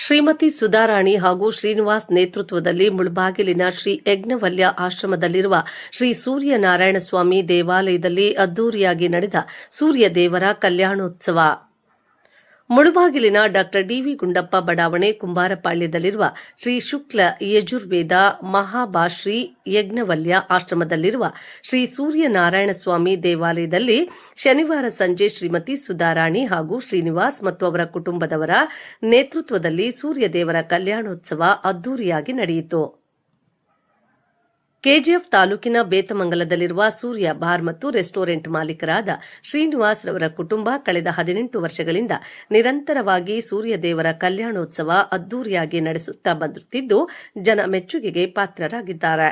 ಶ್ರೀಮತಿ ಸುಧಾರಾಣಿ ಹಾಗೂ ಶ್ರೀನಿವಾಸ್ ನೇತೃತ್ವದಲ್ಲಿ ಮುಳಬಾಗಿಲಿನ ಶ್ರೀ ಯಜ್ಞವಲ್ಯ ಆಶ್ರಮದಲ್ಲಿರುವ ಶ್ರೀ ಸೂರ್ಯನಾರಾಯಣಸ್ವಾಮಿ ದೇವಾಲಯದಲ್ಲಿ ಅದ್ದೂರಿಯಾಗಿ ನಡೆದ ಸೂರ್ಯ ದೇವರ ಕಲ್ಯಾಣೋತ್ಸವ. ಮುಳಬಾಗಿಲಿನ ಡಾ ಡಿವಿ ಗುಂಡಪ್ಪ ಬಡಾವಣೆ ಕುಂಬಾರಪಾಳ್ಯದಲ್ಲಿರುವ ಶ್ರೀ ಶುಕ್ಲ ಯಜುರ್ವೇದ ಮಹಾಭಾಶ್ರೀ ಯಜ್ಞವಲ್ಯ ಆಶ್ರಮದಲ್ಲಿರುವ ಶ್ರೀ ಸೂರ್ಯನಾರಾಯಣಸ್ವಾಮಿ ದೇವಾಲಯದಲ್ಲಿ ಶನಿವಾರ ಸಂಜೆ ಶ್ರೀಮತಿ ಸುಧಾರಾಣಿ ಹಾಗೂ ಶ್ರೀನಿವಾಸ್ ಮತ್ತು ಅವರ ಕುಟುಂಬದವರ ನೇತೃತ್ವದಲ್ಲಿ ಸೂರ್ಯದೇವರ ಕಲ್ಯಾಣೋತ್ಸವ ಅದ್ದೂರಿಯಾಗಿ ನಡೆಯಿತು. ಕೆಜಿಎಫ್ ತಾಲೂಕಿನ ಬೇತಮಂಗಲದಲ್ಲಿರುವ ಸೂರ್ಯ ಬಾರ್ ಮತ್ತು ರೆಸ್ಟೋರೆಂಟ್ ಮಾಲೀಕರಾದ ಶ್ರೀನಿವಾಸ್ ರವರ ಕುಟುಂಬ ಕಳೆದ 18 ವರ್ಷಗಳಿಂದ ನಿರಂತರವಾಗಿ ಸೂರ್ಯದೇವರ ಕಲ್ಯಾಣೋತ್ಸವ ಅದ್ದೂರಿಯಾಗಿ ನಡೆಸುತ್ತಾ ಬರುತ್ತಿದ್ದು ಜನ ಮೆಚ್ಚುಗೆಗೆ ಪಾತ್ರರಾಗಿದ್ದಾರೆ.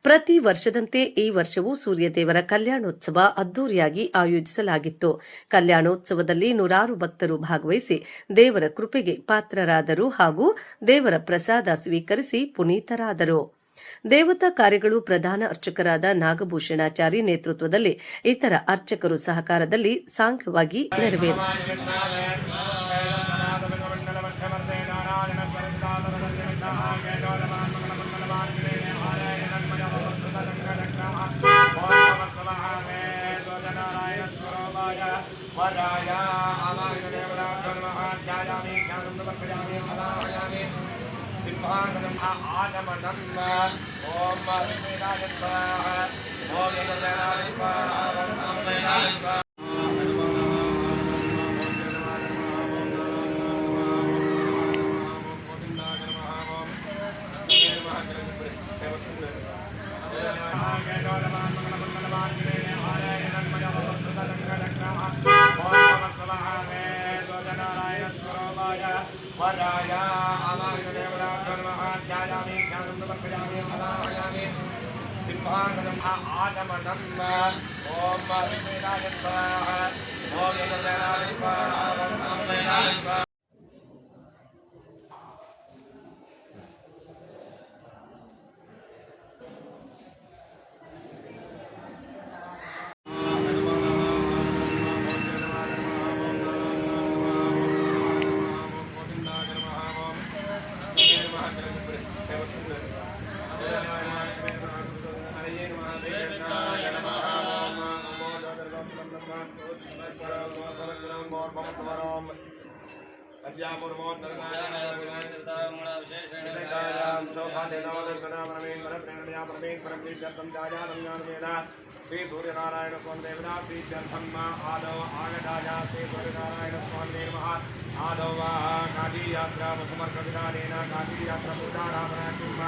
ಪ್ರತಿ ವರ್ಷದಂತೆ ಈ ವರ್ಷವೂ ಸೂರ್ಯದೇವರ ಕಲ್ಯಾಣೋತ್ಸವ ಅದ್ದೂರಿಯಾಗಿ ಆಯೋಜಿಸಲಾಗಿತ್ತು. ಕಲ್ಯಾಣೋತ್ಸವದಲ್ಲಿ ನೂರಾರು ಭಕ್ತರು ಭಾಗವಹಿಸಿ ದೇವರ ಕೃಪೆಗೆ ಪಾತ್ರರಾದರು ಹಾಗೂ ದೇವರ ಪ್ರಸಾದ ಸ್ವೀಕರಿಸಿ ಪುನೀತರಾದರು. ದೇವತಾ ಕಾರ್ಯಗಳು ಪ್ರಧಾನ ಅರ್ಚಕರಾದ ನಾಗಭೂಷಣಾಚಾರಿ ನೇತೃತ್ವದಲ್ಲಿ ಇತರ ಅರ್ಚಕರು ಸಹಕಾರದಲ್ಲಿ ಸಾಂಘವಾಗಿ ನೆರವೇರಿತು. आदमनम् ओम वेदाय स्वाहा ओम वेदाय स्वाहा ओम वेदाय स्वाहा वराया ध्यायामि ध्यानं समर्पयामि हवामि सिंहासनम् आदमनम् ओम वेदाय स्वाहा ओम वेदाय स्वाहा ओम वेदाय स्वाहा श्री सूर्यनारायण स्वामी देवता प्रीत्यर्थम आदौ आगताया श्री सूर्यनारायण स्वामी नमः आदौ काशी यात्रा मुखमर्कविदानेन काशी यात्रा पूजारामनाकुम्भ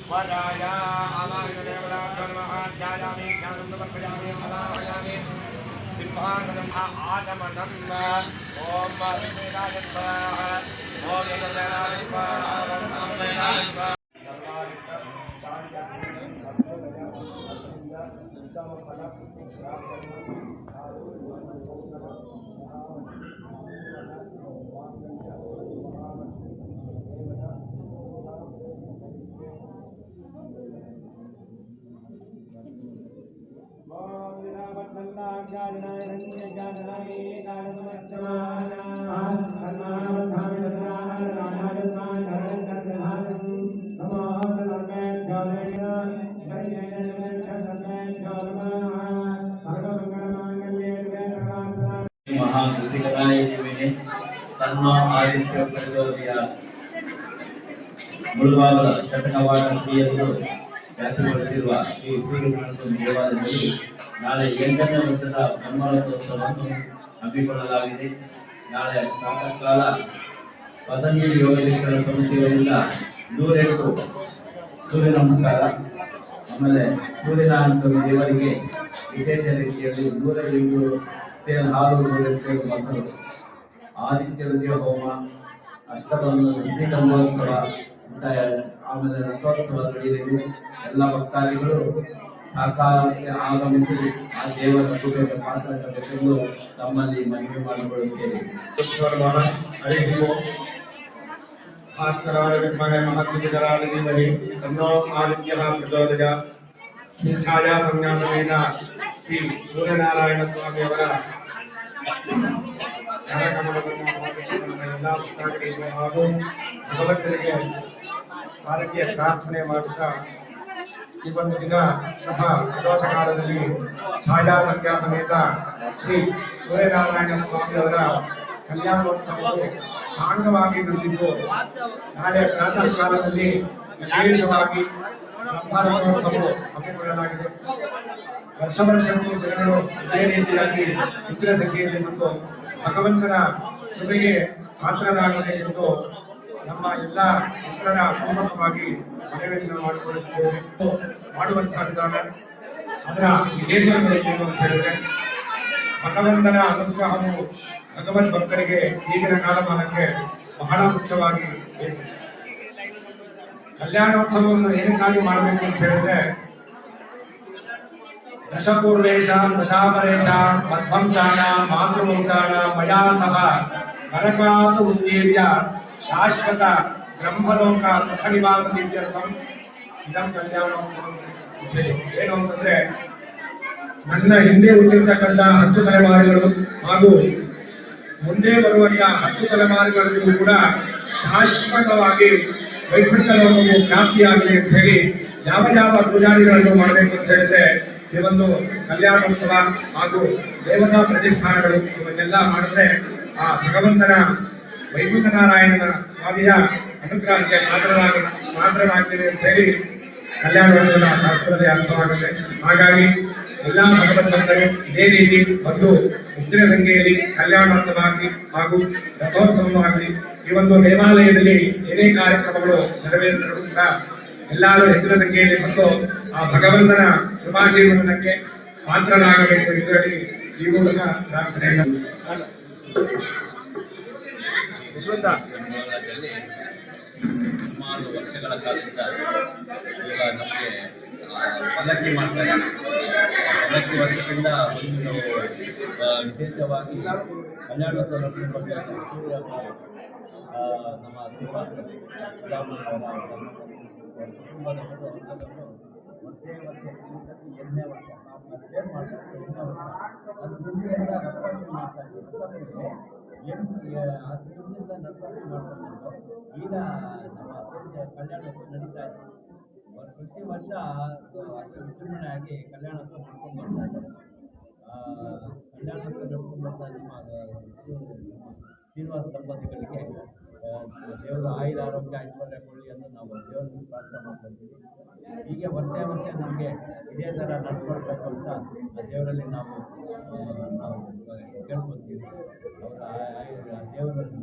वराया ध्यायामि ध्यानं समर्पयामि हवामि सिंहासनम् आदमनम् ओम वेदाय स्वाहा ओम वेदाय स्वाहा ओम वेदाय स्वाहा महाकृतिकराय देविने तन्नो आदित्य प्रचोदयात् ಮುಳಬಾಗಿಲ ಶತಕವಾಡ ಶ್ರೀಯರು ವ್ಯಾಪ್ತಿಗೊಳಿಸಿರುವ ಶ್ರೀ ಸೂರ್ಯನಾರಾಯಣ ದೇವಾಲಯದಲ್ಲಿ ನಾಳೆ 8ನೇ ವರ್ಷದ ಬ್ರಹ್ಮೋತ್ಸವವನ್ನು ಹಮ್ಮಿಕೊಳ್ಳಲಾಗಿದೆ. ನಾಳೆ ಪ್ರಾತಃಕಾಲ ಪತಂಜಲಿ ಯೋಗ ಶಿಕ್ಷಣ ಸಮಿತಿಯವರಿಂದ 108 ಸೂರ್ಯ ನಮಸ್ಕಾರ, ಆಮೇಲೆ ಸೂರ್ಯನಾರಾಯಣ ಸ್ವಾಮಿ ದೇವರಿಗೆ ವಿಶೇಷ ರೀತಿಯಲ್ಲಿ 108 ಸೇಲ್ ಹಾಲು ಮೊಸರು ಆದಿತ್ಯ ಹೃದಯ ಹೋಮ, ಅಷ್ಟಬಂಧ ಶ್ರೀಗಂಧೋತ್ಸವ ಅಂತ ಆಮೇಲೆ ರಥೋತ್ಸವ ನಡೆಯಲಿದೆ. ಎಲ್ಲ ಭಕ್ತಾದಿಗಳು ಸಾಕಾರಕ್ಕೆ ಆಗಮಿಸಿ ಆ ದೇವರ ಕೃಪೆಗೆ ಪಾತ್ರರಾಗಬೇಕೆಂದು ತಮ್ಮಲ್ಲಿ ಮನವಿ ಮಾಡಿಕೊಳ್ಳುತ್ತೇವೆ. ಹರಿ ಓಂ. ಭಾಸ್ಕರಾಯ ವಿದ್ಮಹೇ ಮಹಾದ್ವಿಜಕರಾಯ ಧೀಮಹಿ ತನ್ನೋ ಆದಿತ್ಯಃ ಪ್ರಚೋದಯಾತ್. ಶ್ರೀ ಛಾಯಾ ಸಂಜ್ಞಾಸಮೇತ ಶ್ರೀ ಸೂರ್ಯನಾರಾಯಣ ಸ್ವಾಮಿಯವರ ಎಲ್ಲ ಭಕ್ತಾದಿಗಳಿಗೂ ಹಾಗೂ ಭಗವಂತನಿಗೆ ಆರೋಗ್ಯ ಪ್ರಾರ್ಥನೆ ಮಾಡುತ್ತಾ ಈ ಒಂದು ದಿನ ಶುಭ ಪ್ರದೋಷ ಕಾಲದಲ್ಲಿ ಛಾಯಾ ಸಂಖ್ಯಾ ಸಮೇತ ಶ್ರೀ ಸೂರ್ಯನಾರಾಯಣ ಸ್ವಾಮಿಯವರ ಕಲ್ಯಾಣೋತ್ಸವವು ಸಾಂಗವಾಗಿ ನಡೆದಿದ್ದು, ನಾಳೆ ಪ್ರಾತಃ ಕಾಲದಲ್ಲಿ ವಿಶೇಷವಾಗಿ ಬ್ರಹ್ಮರಥೋತ್ಸವ ಹಮ್ಮಿಕೊಳ್ಳಲಾಗಿದೆ. ವರ್ಷವೂ ಜನರು ಇದೇ ರೀತಿಯಾಗಿ ಹೆಚ್ಚಿನ ಸಂಖ್ಯೆಯಲ್ಲಿ ಬಂದು ಭಗವಂತನ ಕೃಪೆಗೆ ಪಾತ್ರರಾಗಬೇಕೆಂದು ನಮ್ಮ ಎಲ್ಲ ಭಕ್ತರ ಪೂರ್ವಕವಾಗಿ ಮನವಿಯನ್ನು ಮಾಡಿಕೊಳ್ಳುತ್ತೇವೆ. ಮಾಡುವಂತಹ ವಿಧಾನ ಅದರ ವಿಶೇಷಗಳು ಏನು ಅಂತ ಹೇಳಿದ್ರೆ, ಭಗವಂತನ ಅನುಗ್ರಹವು ಭಗವದ್ ಭಕ್ತರಿಗೆ ಈಗಿನ ಕಾಲಮಾನಕ್ಕೆ ಬಹಳ ಮುಖ್ಯವಾಗಿ ಬೇಕು. ಕಲ್ಯಾಣೋತ್ಸವವನ್ನು ಏನಕ್ಕಾಗಿ ಮಾಡಬೇಕು ಅಂತ ಹೇಳಿದ್ರೆ, ದಶಪೂರ್ವೇಶಾಂ ದಶಾಪರೇಶಾಂ ಮಧ್ವಂಚಾನ ಮಾತೃವಂಚಾನ ಮಯಾ ಸಹ ನರಕಾತ್ ಉದ್ದೀರ್ಯ ಶಾಶ್ವತ ಬ್ರಹ್ಮಲೋಕ ಸುಖ ನಿವಾಸ ಇತ್ಯರ್ಥಂ ಇದಂ ಕಲ್ಯಾಣೋತ್ಸವ. ಏನು ಅಂತಂದ್ರೆ, ನನ್ನ ಹಿಂದೆ ಉಳಿದಿರ್ತಕ್ಕಂಥ 10 ತಲೆಮಾರುಗಳು ಹಾಗೂ ಮುಂದೆ ಬರುವಂತಹ 10 ತಲೆಮಾರುಗಳಿಗೂ ಕೂಡ ಶಾಶ್ವತವಾಗಿ ವೈಕುಂಠ ಲೋಕವು ಪ್ರಾಪ್ತಿಯಾಗಲಿ ಅಂತ ಹೇಳಿ ಯಾವ ಯಾವ ಪೂಜಾರಿಗಳನ್ನು ಮಾಡಬೇಕು ಅಂತ ಹೇಳಿದ್ರೆ, ಈ ಒಂದು ಕಲ್ಯಾಣೋತ್ಸವ ಹಾಗೂ ದೇವತಾ ಪ್ರತಿಷ್ಠಾನಗಳು ಇವನ್ನೆಲ್ಲ ಮಾಡಿದ್ರೆ ಆ ಭಗವಂತನ ವೈಕುಂಠನಾರಾಯಣನ ಸ್ವಾಮಿಯ ಅನುಗ್ರಹಕ್ಕೆ ಪಾತ್ರರಾಗ್ತೇವೆ ಅಂತ ಹೇಳಿ ಕಲ್ಯಾಣೋತ್ಸವದ ಶಾಸ್ತ್ರದ ಅರ್ಥವಾಗುತ್ತೆ. ಹಾಗಾಗಿ ಎಲ್ಲಾ ಭಗವಂತರು ಇದೇ ರೀತಿ ಬಂದು ಹೆಚ್ಚಿನ ಸಂಖ್ಯೆಯಲ್ಲಿ ಕಲ್ಯಾಣೋತ್ಸವ ಆಗಲಿ ಹಾಗೂ ರಥೋತ್ಸವವಾಗಲಿ ಈ ಒಂದು ದೇವಾಲಯದಲ್ಲಿ ಏನೇ ಕಾರ್ಯಕ್ರಮಗಳು ನೆರವೇರಿಸಲು ಕೂಡ ಎಲ್ಲರೂ ಹೆಚ್ಚಿನ ಸಂಖ್ಯೆಯಲ್ಲಿ ಬಂದು ಆ ಭಗವಂತನ ಕೃಪಾಶೀರ್ವಾದಕ್ಕೆ ಪಾತ್ರರಾಗಬೇಕು ಇದರಲ್ಲಿ ಈ ಮೂಲಕ ಪ್ರಾರ್ಥನೆಯನ್ನು ಸುಮಾರು ವರ್ಷಗಳ ಕಾಲದಿಂದ ಈಗ ನಮಗೆ ಪಲ್ಲಕ್ಕಿ ಮಾಡ್ತಾ ಇದ್ದೀವಿ. ಪಲ್ಲಕ್ಕಿ ವರ್ಷದಿಂದ ಒಂದು ನಾವು ವಿಶೇಷವಾಗಿ ಕಲ್ಯಾಣೋತ್ಸವ ನಮ್ಮ ವರ್ಷೇ ಎರಡನೇ ವರ್ಷ ಮಾಡ್ತಾರೆ. 8ನೇ ವರ್ಷ ಅದು ಮುಂದೆಯಿಂದ ನರಕಾಸುರ ಮಾಡ್ತಾ ಇದ್ದೀವಿ. ಅದು ಮುಂದೆಯಿಂದ ನರಕಾಸುರ ಮಾಡ್ಕೊಂಡು ಈಗ ನಮ್ಮ ಕಲ್ಯಾಣೋತ್ಸವ ನಡೀತಾ ಇದೆ. ಪ್ರತಿ ವರ್ಷ ವಿಜೃಂಭಣೆ ಆಗಿ ಕಲ್ಯಾಣೋತ್ಸವ ಮಾಡ್ಕೊಂಡು ಬರ್ತಾ ಇದ್ದಾರೆ. ಕಲ್ಯಾಣೋತ್ಸವ ನಡ್ಕೊಂಡು ಬರ್ತಾ ನಮ್ಮ ಶ್ರೀನಿವಾಸ ದಂಪತಿಗಳಿಗೆ ದೇವರು ಆಯುರ ಆರೋಗ್ಯ ಐಶ್ವರ್ಯ ಕೊಡಲಿ ಅಂತ ನಾವು ದೇವರನ್ನು ಪ್ರಾರ್ಥನೆ ಮಾಡ್ಕೊಳ್ತೀವಿ. ಹೀಗೆ ವರ್ಷ ನಮಗೆ ಇದೇ ಥರ ನಡ್ಕೊಳ್ಬೇಕು ಅಂತ ಆ ದೇವರಲ್ಲಿ ನಾವು ಕೇಳ್ಕೊತೀವಿ. ಅವರ ದೇವರಲ್ಲಿ